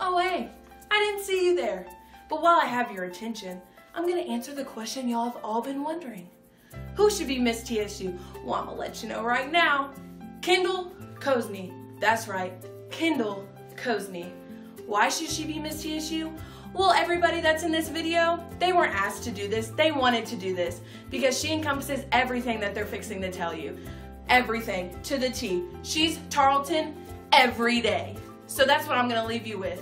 Oh hey, I didn't see you there. But while I have your attention, I'm gonna answer the question y'all have all been wondering. Who should be Miss TSU? Well, I'm gonna let you know right now. Kendall Kozeny. That's right, Kendall Kozeny. Why should she be Miss TSU? Well, everybody that's in this video, they weren't asked to do this. They wanted to do this because she encompasses everything that they're fixing to tell you. Everything to the T. She's Tarleton every day. So that's what I'm gonna leave you with.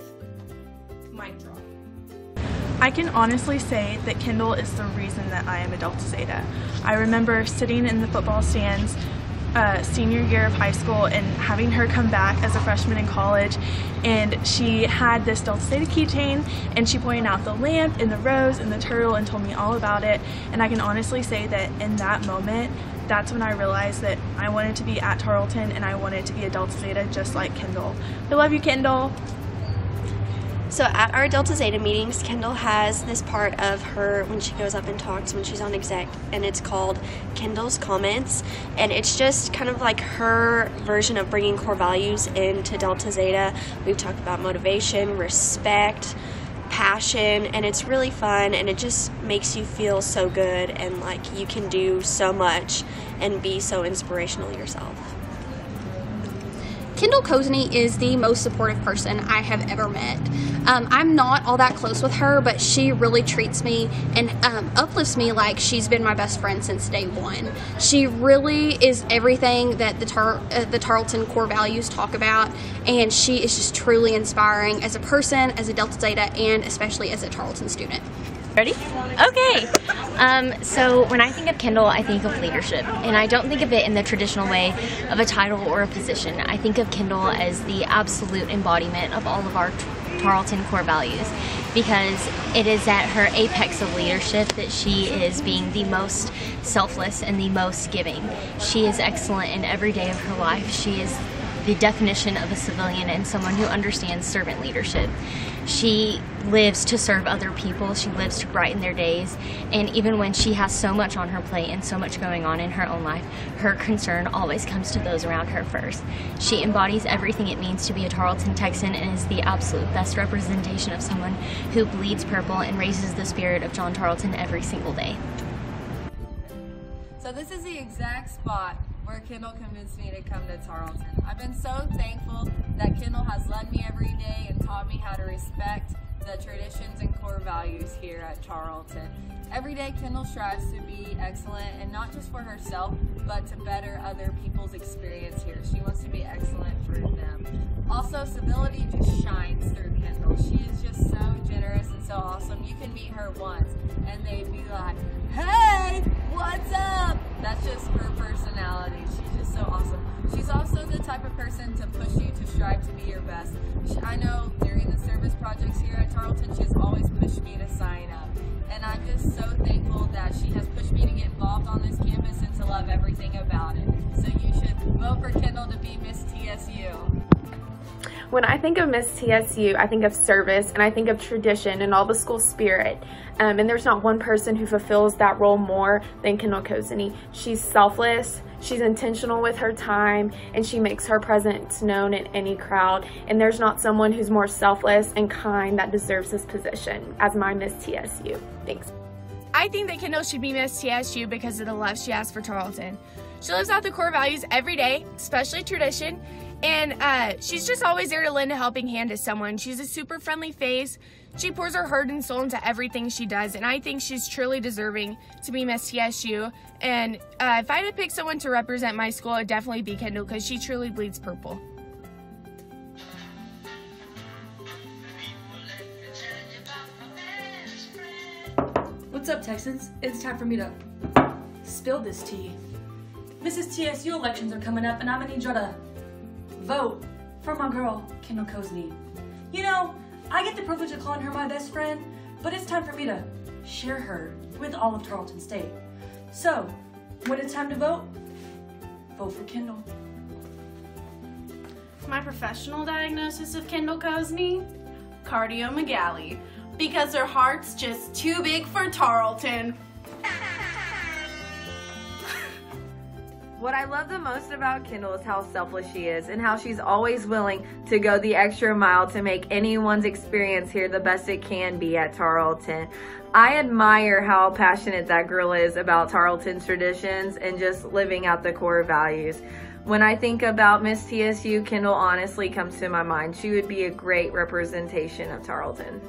Mic drop. I can honestly say that Kendall is the reason that I am a Delta Zeta. I remember sitting in the football stands senior year of high school and having her come back as a freshman in college, and she had this Delta Zeta keychain and she pointed out the lamp and the rose and the turtle and told me all about it. And I can honestly say that in that moment, that's when I realized that I wanted to be at Tarleton and I wanted to be a Delta Zeta just like Kendall. I love you, Kendall. So at our Delta Zeta meetings, Kendall has this part of her when she goes up and talks when she's on exec, and it's called Kendall's Comments, and it's just kind of like her version of bringing core values into Delta Zeta. We've talked about motivation, respect, passion, and it's really fun, and it just makes you feel so good and like you can do so much and be so inspirational yourself. Kendall Kozeny is the most supportive person I have ever met. I'm not all that close with her, but she really treats me and uplifts me like she's been my best friend since day one. She really is everything that the Tarleton core values talk about, and she is just truly inspiring as a person, as a Delta Zeta, and especially as a Tarleton student. Ready? Okay. So when I think of Kendall, I think of leadership, and I don't think of it in the traditional way of a title or a position. I think of Kendall as the absolute embodiment of all of our Tarleton core values, because it is at her apex of leadership that she is being the most selfless and the most giving. She is excellent in every day of her life. She is the definition of a civilian and someone who understands servant leadership. She lives to serve other people. She lives to brighten their days. And even when she has so much on her plate and so much going on in her own life, her concern always comes to those around her first. She embodies everything it means to be a Tarleton Texan and is the absolute best representation of someone who bleeds purple and raises the spirit of John Tarleton every single day. So this is the exact spot where Kendall convinced me to come to Tarleton. I've been so thankful that Kendall has led me every day and taught me how to respect the traditions and core values here at Tarleton. Every day Kendall strives to be excellent, and not just for herself, but to better other people's experience here. She wants to be excellent for them. Also, civility just shines through Kendall. She is just so generous and so awesome. You can meet her once and they'd be like, "Hey, what's up?" That's just her personality. She's just so awesome. She's also the type of person to push you to strive to be your best. I know during the service projects here at Tarleton, she's always pushed me to sign up. And I'm just so thankful that she has pushed me to get involved on this campus and to love everything about it. So you should vote for Kendall to be Miss TSU. When I think of Miss TSU, I think of service, and I think of tradition and all the school spirit. And there's not one person who fulfills that role more than Kendall Kozeny. She's selfless, she's intentional with her time, and she makes her presence known in any crowd. And there's not someone who's more selfless and kind that deserves this position as my Miss TSU. Thanks. I think that Kendall should be Miss TSU because of the love she has for Tarleton. She lives out the core values every day, especially tradition, and she's just always there to lend a helping hand to someone. She's a super friendly face. She pours her heart and soul into everything she does, and I think she's truly deserving to be Miss TSU. And if I had to pick someone to represent my school, it'd definitely be Kendall, because she truly bleeds purple. What's up, Texans? It's time for me to spill this tea. Mrs. TSU elections are coming up, and I'm gonna need y'all to vote for my girl, Kendall Kozeny. You know, I get the privilege of calling her my best friend, but it's time for me to share her with all of Tarleton State. So, when it's time to vote, vote for Kendall. My professional diagnosis of Kendall Kozeny? Cardiomegaly, because her heart's just too big for Tarleton. What I love the most about Kendall is how selfless she is and how she's always willing to go the extra mile to make anyone's experience here the best it can be at Tarleton. I admire how passionate that girl is about Tarleton's traditions and just living out the core values. When I think about Miss TSU, Kendall honestly comes to my mind. She would be a great representation of Tarleton.